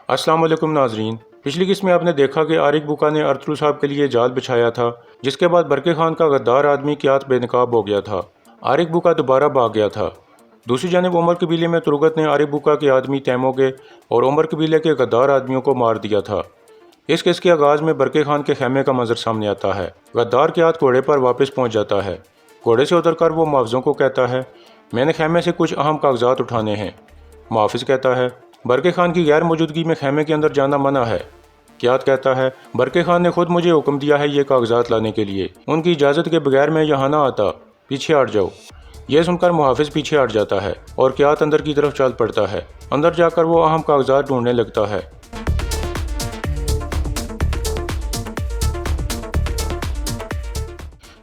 अस्सलाम वालेकुम नाजरीन। पिछली किस्त में आपने देखा कि आरिक बुका ने अर्तुगरुल साहब के लिए जाल बिछाया था, जिसके बाद बरके खान का गद्दार आदमी क्यात बेनकाब हो गया था। आरिक बुका दोबारा भाग गया था। दूसरी जानब उमर कबीले में तुरगत ने आरिक बुका के आदमी तैमो के और उमर कबीले के गद्दार आदमियों को मार दिया था। इस केस के आगाज़ में बरके खान के खेमे का मंजर सामने आता है। गद्दार क्यात घोड़े पर वापस पहुँच जाता है। घोड़े से उतरकर वो मुआवज़ों को कहता है, मैंने खेमे से कुछ अहम कागजात उठाने हैं। मुआफ़िज़ कहता है, बरके खान की गैर मौजूदगी में खेमे के अंदर जाना मना है। क्यात कहता है, बरके खान ने खुद मुझे हुक्म दिया है ये कागजात लाने के लिए, उनकी इजाज़त के बगैर मैं यहाँ ना आता, पीछे हट जाओ। यह सुनकर मुहाफिज पीछे हट जाता है और क्यात अंदर की तरफ चल पड़ता है। अंदर जाकर वो अहम कागजात ढूंढने लगता है।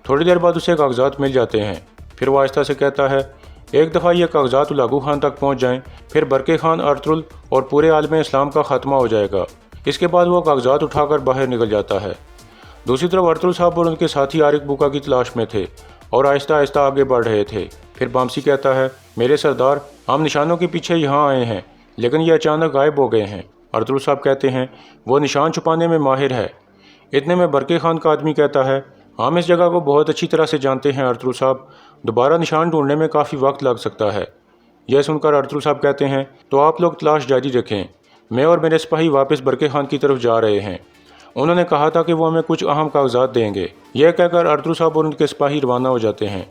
थोड़ी देर बाद उसे कागजात मिल जाते हैं। फिर वो आहिस्ता से कहता है, एक दफ़ा ये कागजात उलागू खान तक पहुँच जाएं, फिर बरके खान, अर्तुगरुल और पूरे आलम इस्लाम का खात्मा हो जाएगा। इसके बाद वो कागजात उठाकर बाहर निकल जाता है। दूसरी तरफ अर्तुगरुल साहब और उनके साथी आरिक बुका की तलाश में थे और आहिस्ता आहिस्ता आगे बढ़ रहे थे। फिर बामसी कहता है, मेरे सरदार, हम निशानों के पीछे यहाँ आए हैं, लेकिन ये अचानक गायब हो गए हैं। अर्तुगरुल साहब कहते हैं, वो निशान छुपाने में माहिर है। इतने में बरके खान का आदमी कहता है, हम इस जगह को बहुत अच्छी तरह से जानते हैं अर्तुगरुल साहब, दोबारा निशान ढूंढने में काफ़ी वक्त लग सकता है। यह सुनकर अर्तुगरुल साहब कहते हैं, तो आप लोग तलाश जारी रखें, मैं और मेरे सिपाही वापस बरके खान की तरफ जा रहे हैं। उन्होंने कहा था कि वो हमें कुछ अहम कागजात देंगे। यह कहकर अर्तुगरुल साहब और उनके सिपाही रवाना हो जाते हैं।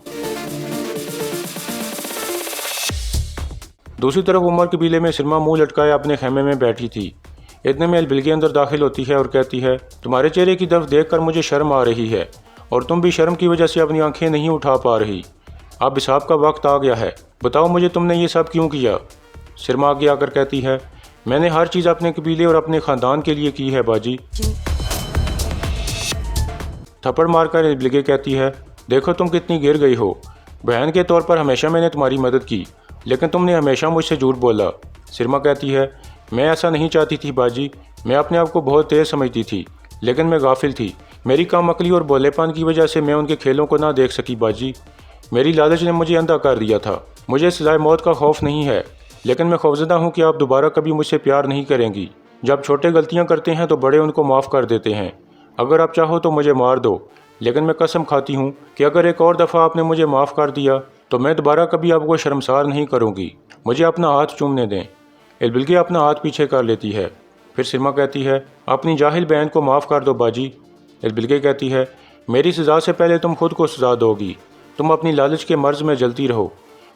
दूसरी तरफ उमर कबीले में सिरमा मुंह लटकाए अपने खेमे में बैठी थी। इतने में अलबिलगे अंदर दाखिल होती है और कहती है, तुम्हारे चेहरे की तरफ देखकर मुझे शर्म आ रही है और तुम भी शर्म की वजह से अपनी आंखें नहीं उठा पा रही। अब हिसाब का वक्त आ गया है, बताओ मुझे तुमने ये सब क्यों किया। सिरमा आगे आकर कहती है, मैंने हर चीज़ अपने कबीले और अपने ख़ानदान के लिए की है बाजी। थप्पड़ मारकर अलबिलगे कहती है, देखो तुम कितनी गिर गई हो। बहन के तौर पर हमेशा मैंने तुम्हारी मदद की, लेकिन तुमने हमेशा मुझसे झूठ बोला। सिरमा कहती है, मैं ऐसा नहीं चाहती थी बाजी, मैं अपने आप को बहुत तेज़ समझती थी, लेकिन मैं गाफिल थी। मेरी कामअक्ली और भोलेपन की वजह से मैं उनके खेलों को ना देख सकी बाजी। मेरी लालच ने मुझे अंधा कर दिया था। मुझे सजाए मौत का खौफ नहीं है, लेकिन मैं खौफजदा हूँ कि आप दोबारा कभी मुझसे प्यार नहीं करेंगी। जब छोटे गलतियाँ करते हैं तो बड़े उनको माफ़ कर देते हैं। अगर आप चाहो तो मुझे मार दो, लेकिन मैं कसम खाती हूँ कि अगर एक और दफ़ा आपने मुझे माफ़ कर दिया तो मैं दोबारा कभी आपको शर्मसार नहीं करूँगी। मुझे अपना हाथ चूमने दें। अलबिलगे अपना हाथ पीछे कर लेती है। फिर सिरमा कहती है, अपनी जाहिल बहन को माफ़ कर दो बाजी। अलबिलगे कहती है, मेरी सज़ा से पहले तुम खुद को सज़ा दोगी। तुम अपनी लालच के मर्ज़ में जलती रहो।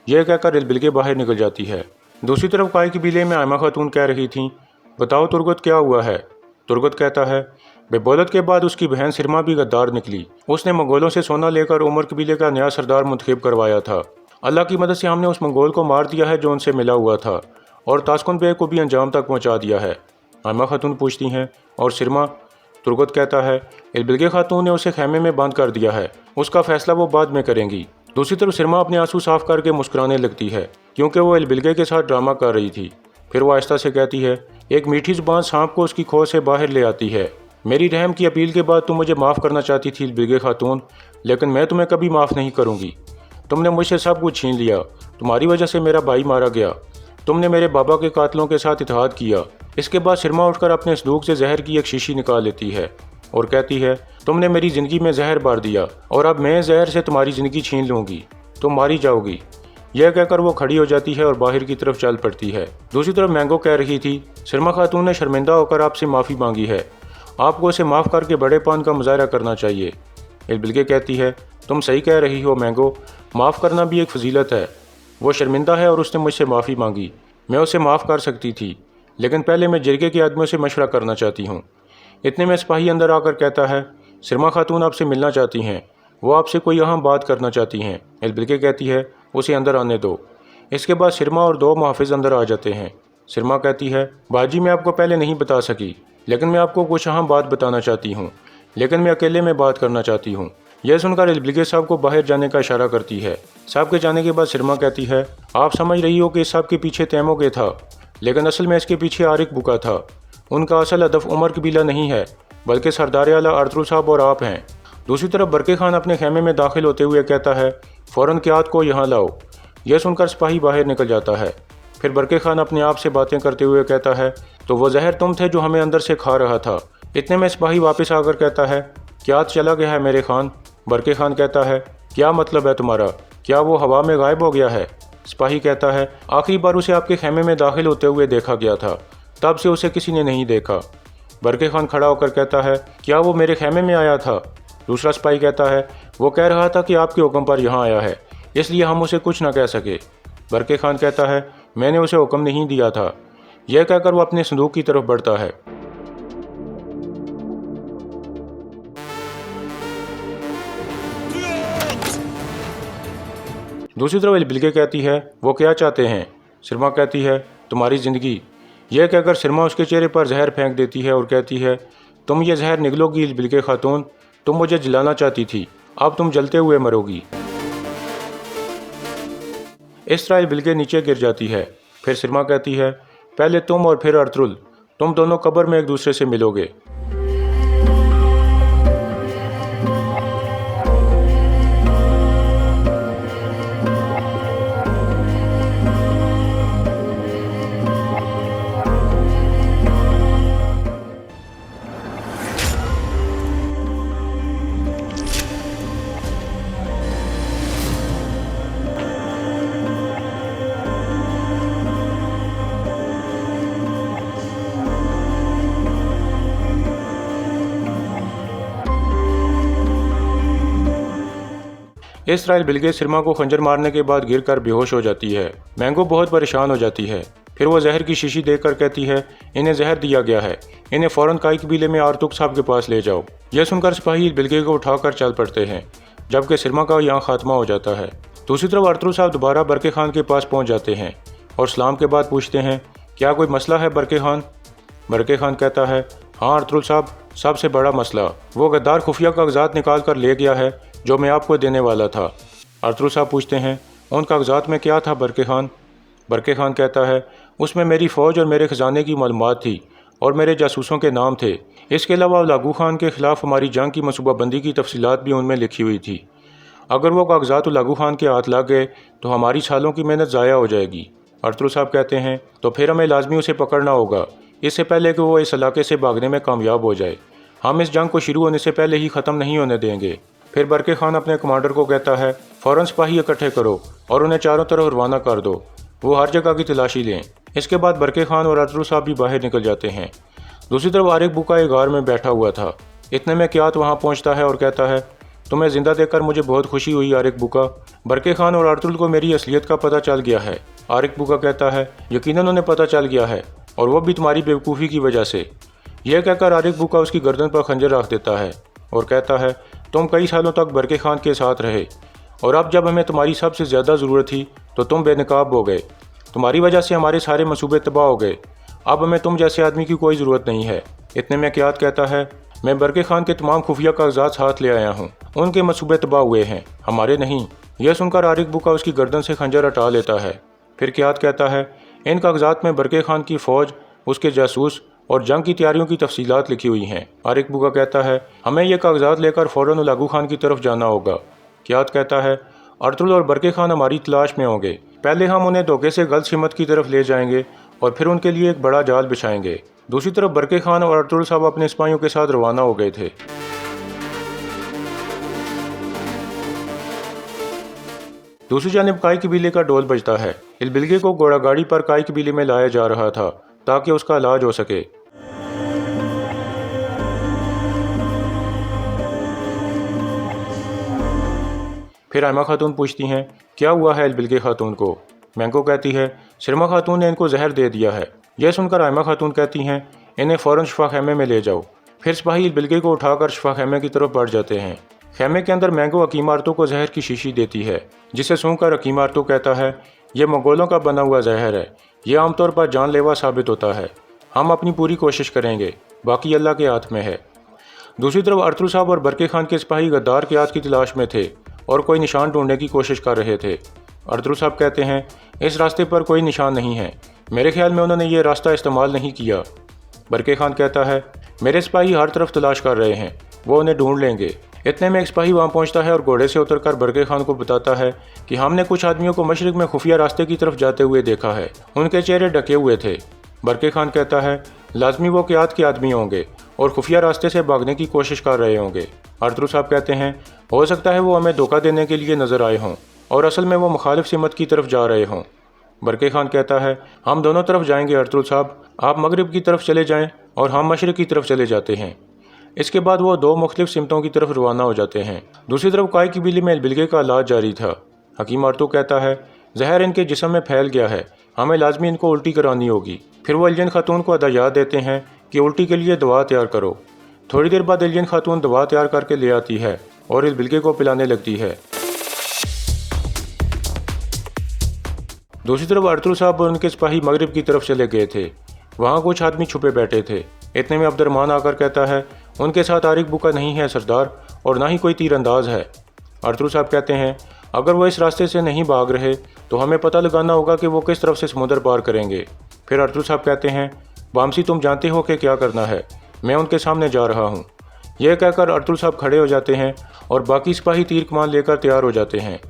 यह कहकर अलबिलगे बाहर निकल जाती है। दूसरी तरफ काय कबीले में आयमा खातून कह रही थीं, बताओ तुरगत क्या हुआ है। तुरगत कहता है, बेबौलत के बाद उसकी बहन सिरमा भी गद्दार निकली। उसने मंगोलों से सोना लेकर उमर कबीले का नया सरदार मुंतखब करवाया था। अल्लाह की मदद से हमने उस मंगोल को मार दिया है जो उनसे मिला हुआ था, और तास्कुन बे को भी अंजाम तक पहुँचा दिया है। आयमा खातून पूछती हैं, और सिरमा। तुरगत कहता है, अलबिलगे खातून ने उसे खेमे में बंद कर दिया है, उसका फैसला वो बाद में करेंगी। दूसरी तरफ सिरमा अपने आंसू साफ करके मुस्कुराने लगती है, क्योंकि वो अलबिलगे के साथ ड्रामा कर रही थी। फिर वो आहिस्ता से कहती है, एक मीठी जुबान सांप को उसकी खो से बाहर ले आती है। मेरी रहम की अपील के बाद तुम मुझे माफ़ करना चाहती थी अलबिलगे खातून, लेकिन मैं तुम्हें कभी माफ़ नहीं करूँगी। तुमने मुझसे सब कुछ छीन लिया, तुम्हारी वजह से मेरा भाई मारा गया, तुमने मेरे बाबा के कातलों के साथ इत्तेहाद किया। इसके बाद सिरमा उठकर अपने संदूक से जहर की एक शीशी निकाल लेती है और कहती है, तुमने मेरी ज़िंदगी में जहर भर दिया और अब मैं जहर से तुम्हारी ज़िंदगी छीन लूँगी, तुम मारी जाओगी। यह कहकर वो खड़ी हो जाती है और बाहर की तरफ चल पड़ती है। दूसरी तरफ मैंगो कह रही थी, सिरमा खातून ने शर्मिंदा होकर आपसे माफ़ी मांगी है, आपको उसे माफ़ करके बड़ेपन का मुजाहरा करना चाहिए। अलबिलगे कहती है, तुम सही कह रही हो मैंगो, माफ़ करना भी एक फजीलत है। वो शर्मिंदा है और उसने मुझसे माफ़ी मांगी, मैं उसे माफ़ कर सकती थी, लेकिन पहले मैं जिरगे के आदमियों से मशवरा करना चाहती हूँ। इतने में सिपाही अंदर आकर कहता है, सिरमा खातून आपसे मिलना चाहती हैं, वो आपसे कोई अहम बात करना चाहती हैं। अलबिलगे कहती है, उसे अंदर आने दो। इसके बाद सिरमा और दो मुहाफिज अंदर आ जाते हैं। सिरमा कहती है, बाजी मैं आपको पहले नहीं बता सकी, लेकिन मैं आपको कुछ अहम बात बताना चाहती हूँ, लेकिन मैं अकेले में बात करना चाहती हूँ। यह सुनकर अलबिलगे साहब को बाहर जाने का इशारा करती है। साहब के जाने के बाद सिरमा कहती है, आप समझ रही हो कि इस साहब के पीछे तैमो के था, लेकिन असल में इसके पीछे आरिक बुका था। उनका असल हदफ उमर कबीला नहीं है, बल्कि सरदार आला अर्तुगरुल साहब और आप हैं। दूसरी तरफ बरके खान अपने खेमे में दाखिल होते हुए कहता है, फ़ौरन क्यात को यहाँ लाओ। यह सुनकर सिपाही बाहर निकल जाता है। फिर बरके खान अपने आप से बातें करते हुए कहता है, तो वो जहर तुम थे जो हमें अंदर से खा रहा था। इतने में सिपाही वापस आकर कहता है, क्या चला गया है मेरे खान? बरके खान कहता है, क्या मतलब है तुम्हारा? क्या वो हवा में गायब हो गया है? सिपाही कहता है, आखिरी बार उसे आपके खेमे में दाखिल होते हुए देखा गया था, तब से उसे किसी ने नहीं देखा। बरके खान खड़ा होकर कहता है, क्या वो मेरे खेमे में आया था? दूसरा सिपाही कहता है, वो कह रहा था कि आपके हुक्म पर यहाँ आया है, इसलिए हम उसे कुछ न कह सके। बरके खान कहता है, मैंने उसे हुक्म नहीं दिया था। यह कहकर वो अपने संदूक की तरफ बढ़ता है। दूसरी तरफ बिल्के कहती है, वो क्या चाहते हैं? सिरमा कहती है, तुम्हारी ज़िंदगी। यह कहकर सिरमा उसके चेहरे पर जहर फेंक देती है और कहती है, तुम ये जहर निगलोगी बिल्के खातून, तुम मुझे जलाना चाहती थी, अब तुम जलते हुए मरोगी। इस तरह बिल्के नीचे गिर जाती है। फिर सिरमा कहती है, पहले तुम और फिर अर्तुल, तुम दोनों कब्र में एक दूसरे से मिलोगे। इस तरह बिल्के सिरमा को खंजर मारने के बाद गिरकर बेहोश हो जाती है। मैंगो बहुत परेशान हो जाती है। फिर वो जहर की शीशी देकर कहती है, इन्हें जहर दिया गया है, इन्हें फ़ौरन काई कबीले में आरतुक साहब के पास ले जाओ। यह सुनकर सिपाही बिल्के को उठाकर चल पड़ते हैं, जबकि सिरमा का यहाँ खात्मा हो जाता है। दूसरी तरफ अर्तुल साहब दोबारा बरके खान के पास पहुँच जाते हैं और सलाम के बाद पूछते हैं, क्या कोई मसला है बरके खान? बरके खान कहता है, हाँ अर्तुल साहब, सबसे बड़ा मसला, वो गद्दार खुफिया कागजात निकाल कर ले गया है जो मैं आपको देने वाला था। अर्तुल साहब पूछते हैं, उन कागजात में क्या था बरके खान? बरके खान कहता है, उसमें मेरी फ़ौज और मेरे ख़जाने की मालूमात थी और मेरे जासूसों के नाम थे। इसके अलावा लागू खान के ख़िलाफ़ हमारी जंग की मनसूबाबंदी की तफसीलात भी उनमें लिखी हुई थी। अगर वो कागजात लागू खान के हाथ लग गए तो हमारी सालों की मेहनत ज़ाया हो जाएगी। अर्तुल साहब कहते हैं, तो फिर हमें लाजमी उसे पकड़ना होगा, इससे पहले कि वो इस इलाके से भागने में कामयाब हो जाए। हम इस जंग को शुरू होने से पहले ही ख़त्म नहीं होने देंगे। फिर बरके खान अपने कमांडर को कहता है, फ़ौरन सिपाही इकट्ठे करो और उन्हें चारों तरफ रवाना कर दो, वो हर जगह की तलाशी लें। इसके बाद बरके खान और अर्तुल साहब भी बाहर निकल जाते हैं। दूसरी तरफ आरिक बुका एक गार में बैठा हुआ था। इतने में क्यात वहाँ पहुँचता है और कहता है, तुम्हें ज़िंदा देखकर मुझे बहुत खुशी हुई आरिक बुका। बरके खान और अर्तुल को मेरी असलियत का पता चल गया है। आरिक बुका कहता है, यकीनन उन्हें पता चल गया है, और वो भी तुम्हारी बेवकूफ़ी की वजह से। यह कहकर आरिक बुका उसकी गर्दन पर खंजर रख देता है और कहता है, तुम कई सालों तक बरके खान के साथ रहे और अब जब हमें तुम्हारी सबसे ज़्यादा ज़रूरत थी तो तुम बेनकाब हो गए। तुम्हारी वजह से हमारे सारे मंसूबे तबाह हो गए। अब हमें तुम जैसे आदमी की कोई ज़रूरत नहीं है। इतने में क्यात कहता है, मैं बरके खान के तमाम खुफिया कागजात साथ ले आया हूँ, उनके मंसूबे तबाह हुए हैं, हमारे नहीं। यह सुनकर आरिक बुका उसकी गर्दन से खंजर हटा लेता है। फिर क्यात कहता है, इन कागजात में बरके खान की फ़ौज, उसके जासूस और जंग की तैयारियों की तफसीलात लिखी हुई हैं। आरिक बुका कहता है, हमें ये कागजात लेकर फ़ौरन लागू खान की तरफ जाना होगा। क्यात कहता है, अर्तुल और बरके खान हमारी तलाश में होंगे। पहले हम उन्हें धोखे से गलत सिमत की तरफ ले जाएंगे और फिर उनके लिए एक बड़ा जाल बिछाएंगे। दूसरी तरफ बरके खान और अर्तुल साहब अपने सिपाहियों के साथ रवाना हो गए थे। दूसरी जानिब काई कबीले का ढोल बजता है। इस बिल्गे को घोड़ा गाड़ी पर काई कबीले में लाया जा रहा था ताकि उसका इलाज हो सके। फिर आयमा खातून पूछती हैं, क्या हुआ है बिल्गे खातून को? मैंगो कहती है, सिरमा खातून ने इनको जहर दे दिया है। यह सुनकर आयमा खातून कहती हैं, इन्हें फ़ौरन शिफा खेमे में ले जाओ। फिर सिपाही बिल्गे को उठाकर शिफा खेमे की तरफ बढ़ जाते हैं। खेमे के अंदर मैंगो हकीम आरतू को जहर की शीशी देती है, जिसे सूंघकर हकीम आरतू कहता है, यह मंगोलों का बना हुआ जहर है, यह आमतौर पर जानलेवा साबित होता है। हम अपनी पूरी कोशिश करेंगे, बाकी अल्लाह के हाथ में है। दूसरी तरफ अर्तुल साहब और बरके खान के सिपाही गद्दार के हाथ की तलाश में थे और कोई निशान ढूंढने की कोशिश कर रहे थे। अर्तुल साहब कहते हैं, इस रास्ते पर कोई निशान नहीं है, मेरे ख्याल में उन्होंने ये रास्ता इस्तेमाल नहीं किया। बरके खान कहता है, मेरे सिपाही हर तरफ तलाश कर रहे हैं, वो उन्हें ढूंढ लेंगे। इतने में एक सिपाही वहाँ पहुँचता है और घोड़े से उतरकर बरके खान को बताता है कि हमने कुछ आदमियों को मशरिक में खुफिया रास्ते की तरफ जाते हुए देखा है। उनके चेहरे ढके हुए थे। बरके खान कहता है, लाजमी वो क़ियादत के आदमी होंगे और खुफिया रास्ते से भागने की कोशिश कर रहे होंगे। अरतुगरुल साहब कहते हैं, हो सकता है वो हमें धोखा देने के लिए नजर आए हों और असल में वो मुखालिफ सिमत की तरफ जा रहे हों। बरके खान कहता है, हम दोनों तरफ जाएंगे अरतुगरुल साहब, आप मगरिब की तरफ चले जाएं और हम मशरिक की तरफ चले जाते हैं। इसके बाद वो दो मुख्तलिफ सिमतों की तरफ रवाना हो जाते हैं। दूसरी तरफ काय की बिल्ली में बिलगे का इलाज जारी था। हकीम अरतुग कहता है, जहर इनके जिस्म में फैल गया है, हमें लाजमी इनको उल्टी करानी होगी। फिर वो एलियन खातून को हदायत देते हैं कि उल्टी के लिए दवा तैयार करो। थोड़ी देर बाद एलियन खातून दवा तैयार करके ले आती है और इस बिलगे को पिलाने लगती है। दूसरी तरफ अरतुगरुल साहब और उनके सिपाही मगरिब की तरफ चले गए थे। वहाँ कुछ आदमी छुपे बैठे थे। इतने में अब्दुर्रहमान आकर कहता है, उनके साथ आरिक बुका नहीं है सरदार, और ना ही कोई तीरंदाज है। अरतुगरुल साहब कहते हैं, अगर वो इस रास्ते से नहीं भाग रहे तो हमें पता लगाना होगा कि वो किस तरफ से समुद्र पार करेंगे। फिर अरतुगरुल साहब कहते हैं, बामसी तुम जानते हो कि क्या करना है, मैं उनके सामने जा रहा हूँ। यह कहकर अरतुगरुल साहब खड़े हो जाते हैं और बाकी सिपाही तीर कमान लेकर तैयार हो जाते हैं।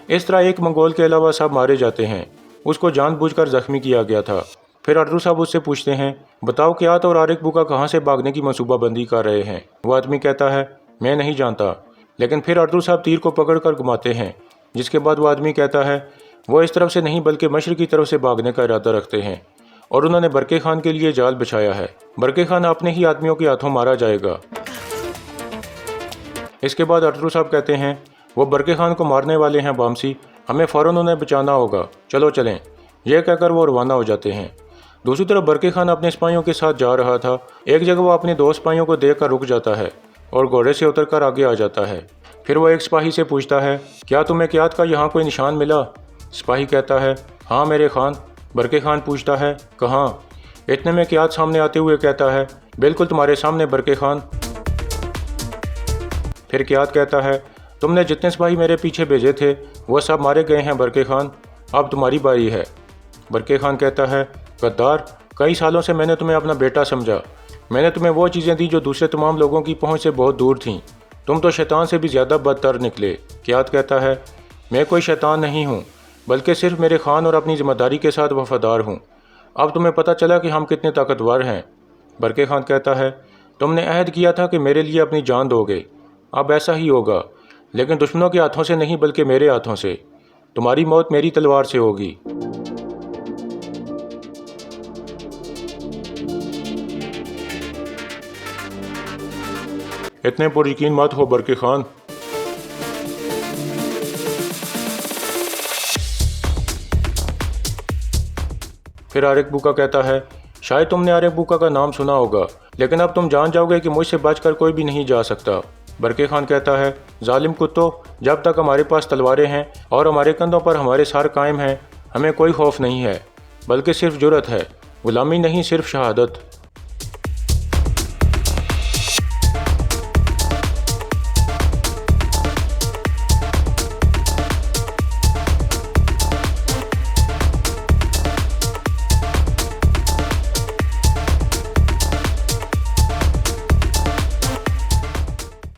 इस तरह एक मंगोल के अलावा सब मारे जाते हैं। उसको जानबूझकर जख्मी किया गया था। फिर अरतुगरुल साहब उससे पूछते हैं, बताओ क़ियादत और आरिक बुका कहाँ से भागने की मनसूबाबंदी कर रहे हैं। वो आदमी कहता है, मैं नहीं जानता। लेकिन फिर अरतुगरुल साहब तीर को पकड़कर घुमाते हैं, जिसके बाद वो आदमी कहता है, वो इस तरफ से नहीं बल्कि मशरिक की तरफ से भागने का इरादा रखते हैं और उन्होंने बरके खान के लिए जाल बिछाया है। बरके खान अपने ही आदमियों के हाथों मारा जाएगा। इसके बाद अरतुगरुल साहब कहते हैं, वो बरके खान को मारने वाले हैं बामसी, हमें फ़ौरन उन्हें बचाना होगा, चलो चलें। यह कहकर वो रवाना हो जाते हैं। दूसरी तरफ बरके खान अपने सिपाहियों के साथ जा रहा था। एक जगह वो अपने दो सिपाहियों को देखकर रुक जाता है और घोड़े से उतरकर आगे आ जाता है। फिर वो एक सिपाही से पूछता है, क्या तुम्हें क़ियादत का यहाँ कोई निशान मिला? सिपाही कहता है, हाँ मेरे खान। बरके खान पूछता है, कहाँ? इतने में क़ियादत सामने आते हुए कहता है, बिल्कुल तुम्हारे सामने बरके खान। फिर क़ियादत कहता है, तुमने जितने सिपाही मेरे पीछे भेजे थे वो सब मारे गए हैं बरके खान, अब तुम्हारी बारी है। बरके खान कहता है, गद्दार, कई सालों से मैंने तुम्हें अपना बेटा समझा। मैंने तुम्हें वो चीज़ें दी जो दूसरे तमाम लोगों की पहुंच से बहुत दूर थीं। तुम तो शैतान से भी ज़्यादा बदतर निकले। क़ियादत कहता है, मैं कोई शैतान नहीं हूँ, बल्कि सिर्फ मेरे खान और अपनी ज़िम्मेदारी के साथ वफादार हूँ। अब तुम्हें पता चला कि हम कितने ताकतवर हैं। बरके खान कहता है, तुमने अहद किया था कि मेरे लिए अपनी जान दोगे, अब ऐसा ही होगा, लेकिन दुश्मनों के हाथों से नहीं बल्कि मेरे हाथों से। तुम्हारी मौत मेरी तलवार से होगी। इतने पुरयकीन मत हो बरके खान। फिर आरिक बुका कहता है, शायद तुमने आरिक बुका का नाम सुना होगा, लेकिन अब तुम जान जाओगे कि मुझसे बचकर कोई भी नहीं जा सकता। बरके खान कहता है, जालिम कुत्तों, जब तक हमारे पास तलवारें हैं और हमारे कंधों पर हमारे सर कायम हैं, हमें कोई खौफ नहीं है, बल्कि सिर्फ जुर्रत है, गुलामी नहीं, सिर्फ शहादत।